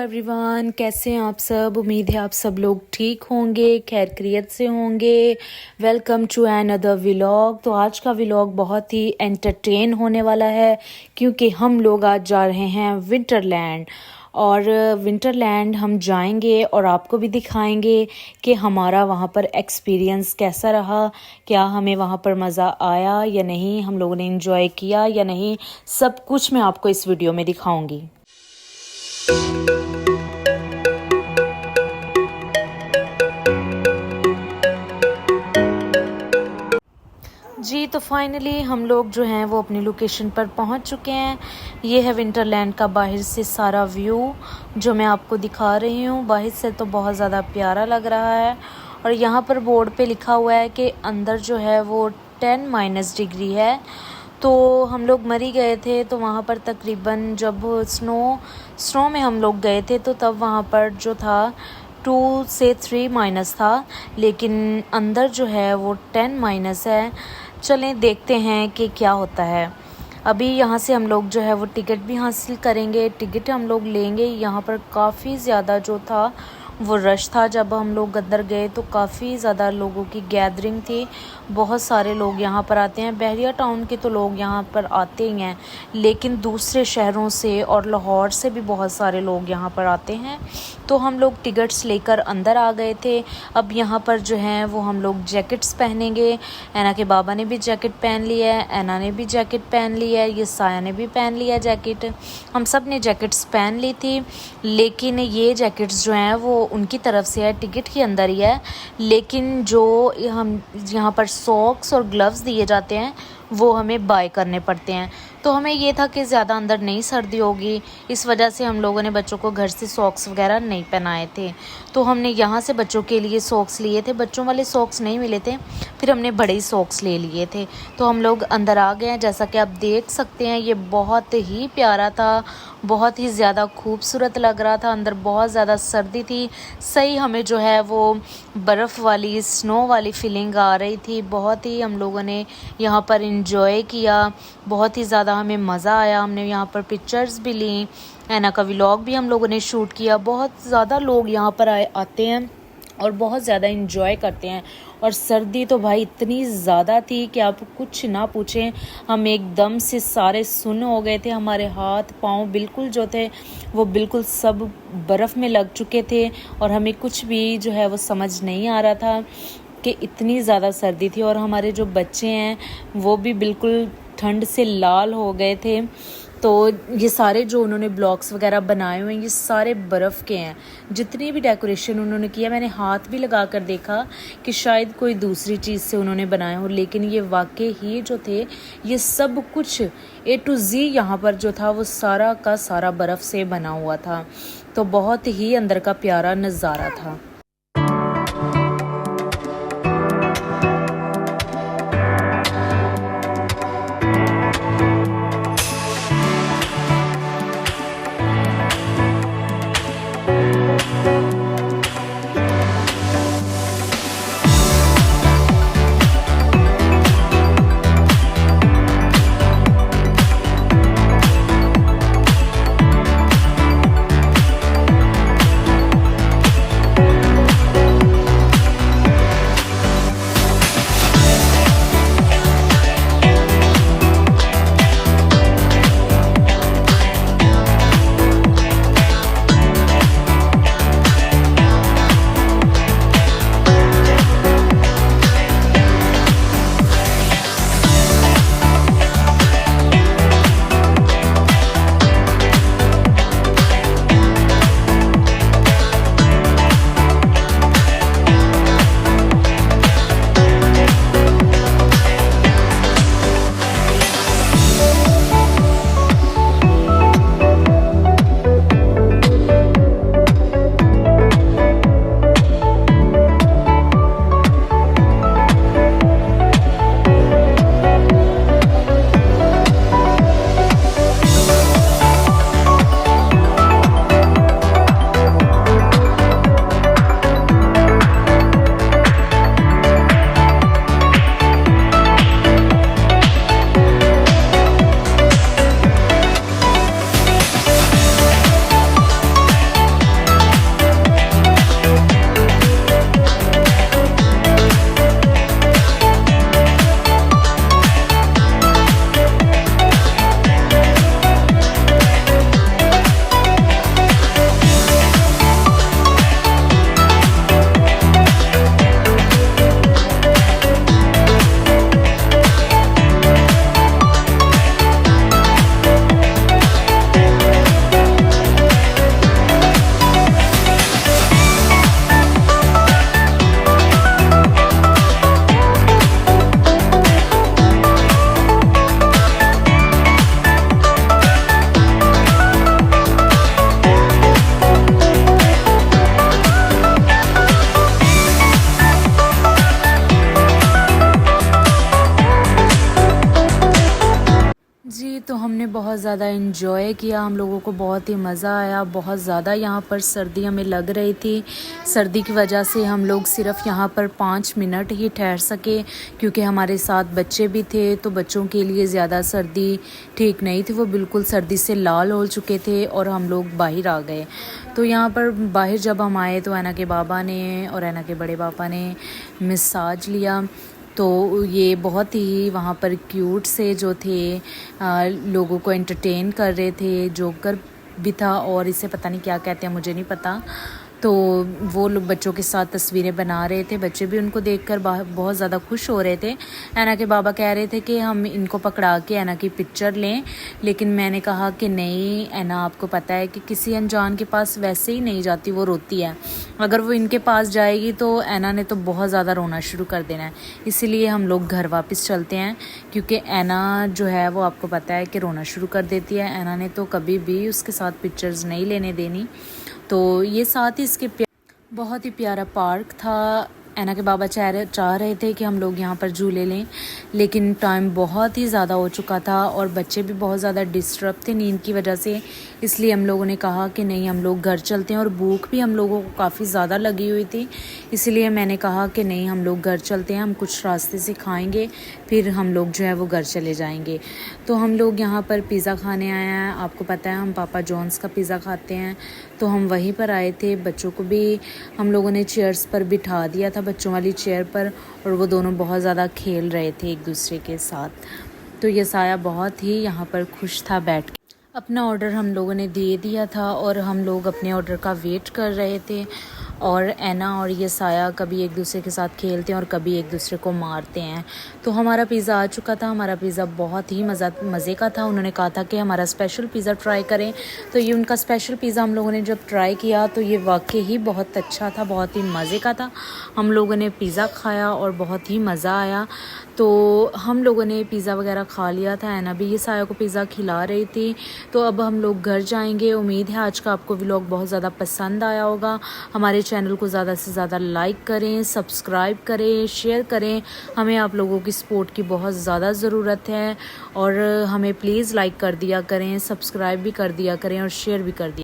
Everyone, कैसे हैं आप सब। उम्मीद है आप सब लोग ठीक होंगे, खैर खैरियत से होंगे। Welcome to another vlog. तो आज का व्लॉग बहुत ही एंटरटेन होने वाला है क्योंकि हम लोग आज जा रहे हैं विंटरलैंड। और विंटरलैंड हम जाएंगे और आपको भी दिखाएंगे कि हमारा वहाँ पर एक्सपीरियंस कैसा रहा, क्या हमें वहाँ पर मज़ा आया या नहीं, हम लोगों ने एंजॉय किया या नहीं, सब कुछ मैं आपको इस वीडियो में दिखाऊंगी। जी तो फाइनली हम लोग जो हैं वो अपनी लोकेशन पर पहुंच चुके हैं। ये है विंटरलैंड का बाहर से सारा व्यू जो मैं आपको दिखा रही हूँ। बाहर से तो बहुत ज़्यादा प्यारा लग रहा है और यहाँ पर बोर्ड पे लिखा हुआ है कि अंदर जो है वो 10 डिग्री है। तो हम लोग मरी गए थे, तो वहाँ पर तकरीबन जब स्नो में हम लोग गए थे तो तब वहाँ पर जो था 2 से 3 था, लेकिन अंदर जो है वो 10 है। चलें देखते हैं कि क्या होता है। अभी यहाँ से हम लोग जो है वो टिकट भी हासिल करेंगे, टिकट हम लोग लेंगे। यहाँ पर काफ़ी ज़्यादा जो था वो रश था। जब हम लोग अंदर गए तो काफ़ी ज़्यादा लोगों की गैदरिंग थी, बहुत सारे लोग यहाँ पर आते हैं। बहरिया टाउन के तो लोग यहाँ पर आते ही हैं, लेकिन दूसरे शहरों से और लाहौर से भी बहुत सारे लोग यहाँ पर आते हैं। तो हम लोग टिकट्स लेकर अंदर आ गए थे। अब यहाँ पर जो हैं वो हम लोग जैकेट्स पहनेंगे। ऐना के बाबा ने भी जैकेट पहन लिया है, ऐना ने भी जैकेट पहन लिया है, ये साया ने भी पहन लिया जैकेट। हम सब ने जैकेट्स पहन ली थी, लेकिन ये जैकेट्स जो हैं वो उनकी तरफ से है, टिकट के अंदर ही है। लेकिन जो हम यहाँ पर सॉक्स और ग्लव्स दिए जाते हैं वो हमें बाय करने पड़ते हैं। तो हमें ये था कि ज़्यादा अंदर नहीं सर्दी होगी, इस वजह से हम लोगों ने बच्चों को घर से सॉक्स वगैरह नहीं पहनाए थे। तो हमने यहाँ से बच्चों के लिए सॉक्स लिए थे, बच्चों वाले सॉक्स नहीं मिले थे, फिर हमने बड़े ही सॉक्स ले लिए थे। तो हम लोग अंदर आ गए हैं। जैसा कि आप देख सकते हैं ये बहुत ही प्यारा था, बहुत ही ज़्यादा खूबसूरत लग रहा था। अंदर बहुत ज़्यादा सर्दी थी, सही हमें जो है वो बर्फ़ वाली स्नो वाली फीलिंग आ रही थी। बहुत ही हम लोगों ने यहाँ पर इंजॉय किया, बहुत ही ज़्यादा हमें मज़ा आया। हमने यहाँ पर पिक्चर्स भी ली, ऐना का व्लॉग भी हम लोगों ने शूट किया। बहुत ज़्यादा लोग यहाँ पर आते हैं और बहुत ज़्यादा इंजॉय करते हैं। और सर्दी तो भाई इतनी ज़्यादा थी कि आप कुछ ना पूछें, हम एकदम से सारे सुन्न हो गए थे। हमारे हाथ पाँव बिल्कुल जो थे वो बिल्कुल सब बर्फ़ में लग चुके थे और हमें कुछ भी जो है वो समझ नहीं आ रहा था कि इतनी ज़्यादा सर्दी थी। और हमारे जो बच्चे हैं वो भी बिल्कुल ठंड से लाल हो गए थे। तो ये सारे जो उन्होंने ब्लॉक्स वगैरह बनाए हुए हैं ये सारे बर्फ़ के हैं। जितनी भी डेकोरेशन उन्होंने किया, मैंने हाथ भी लगा कर देखा कि शायद कोई दूसरी चीज़ से उन्होंने बनाए हो, लेकिन ये वाकई ही जो थे ये सब कुछ A to Z यहाँ पर जो था वो सारा का सारा बर्फ़ से बना हुआ था। तो बहुत ही अंदर का प्यारा नज़ारा था। हमने बहुत ज़्यादा इन्जॉय किया, हम लोगों को बहुत ही मज़ा आया। बहुत ज़्यादा यहाँ पर सर्दी हमें लग रही थी। सर्दी की वजह से हम लोग सिर्फ यहाँ पर 5 मिनट ही ठहर सके, क्योंकि हमारे साथ बच्चे भी थे, तो बच्चों के लिए ज़्यादा सर्दी ठीक नहीं थी। वो बिल्कुल सर्दी से लाल हो चुके थे और हम लोग बाहर आ गए। तो यहाँ पर बाहर जब हम आए तो ऐना के बाबा ने और ऐना के बड़े पापा ने मसाज लिया। तो ये बहुत ही वहाँ पर क्यूट से जो थे लोगों को एंटरटेन कर रहे थे। जोकर भी था और इसे पता नहीं क्या कहते हैं, मुझे नहीं पता। तो वो लोग बच्चों के साथ तस्वीरें बना रहे थे। बच्चे भी उनको देखकर बहुत ज़्यादा खुश हो रहे थे। ऐना के बाबा कह रहे थे कि हम इनको पकड़ा के ऐना की पिक्चर लें, लेकिन मैंने कहा कि नहीं ऐना, आपको पता है कि किसी अनजान के पास वैसे ही नहीं जाती, वो रोती है। अगर वो इनके पास जाएगी तो ऐना ने तो बहुत ज़्यादा रोना शुरू कर देना है। इसीलिए हम लोग घर वापस चलते हैं, क्योंकि ऐना जो है वो आपको पता है कि रोना शुरू कर देती है। ऐना ने तो कभी भी उसके साथ पिक्चर्स नहीं लेने देनी। तो ये साथ ही इसके बहुत ही प्यारा पार्क था। ऐना के बाबा चाह रहे थे कि हम लोग यहाँ पर झूले लें, लेकिन टाइम बहुत ही ज़्यादा हो चुका था और बच्चे भी बहुत ज़्यादा डिस्टर्ब थे नींद की वजह से। इसलिए हम लोगों ने कहा कि नहीं, हम लोग घर चलते हैं। और भूख भी हम लोगों को काफ़ी ज़्यादा लगी हुई थी, इसलिए मैंने कहा कि नहीं, हम लोग घर चलते हैं, हम कुछ रास्ते से खाएँगे, फिर हम लोग जो है वो घर चले जाएंगे। तो हम लोग यहाँ पर पिज़्ज़ा खाने आए हैं। आपको पता है हम पापा जॉन्स का पिज़्ज़ा खाते हैं, तो हम वहीं पर आए थे। बच्चों को भी हम लोगों ने चेयर्स पर बिठा दिया था, बच्चों वाली चेयर पर, और वो दोनों बहुत ज़्यादा खेल रहे थे एक दूसरे के साथ। तो ये साया बहुत ही यहाँ पर खुश था बैठ के। अपना ऑर्डर हम लोगों ने दे दिया था और हम लोग अपने ऑर्डर का वेट कर रहे थे। और ऐना और ये साया कभी एक दूसरे के साथ खेलते हैं और कभी एक दूसरे को मारते हैं। तो हमारा पिज़्ज़ा आ चुका था। हमारा पिज़्ज़ा बहुत ही मज़े का था। उन्होंने कहा था कि हमारा स्पेशल पिज़्ज़ा ट्राई करें, तो ये उनका स्पेशल पिज़्ज़ा हम लोगों ने जब ट्राई किया तो ये वाकई ही बहुत अच्छा था, बहुत ही मज़े का था। हम लोगों ने पिज़्ज़ा खाया और बहुत ही मज़ा आया। तो हम लोगों ने पिज़्ज़ा वगैरह खा लिया था। ऐना भी ये साया को पिज़्ज़ा खिला रही थी। तो अब हम लोग घर जाएंगे। उम्मीद है आज का आपको व्लॉग बहुत ज़्यादा पसंद आया होगा। हमारे चैनल को ज़्यादा से ज़्यादा लाइक करें, सब्सक्राइब करें, शेयर करें। हमें आप लोगों की सपोर्ट की बहुत ज़्यादा ज़रूरत है। और हमें प्लीज़ लाइक कर दिया करें, सब्सक्राइब भी कर दिया करें और शेयर भी कर दिया।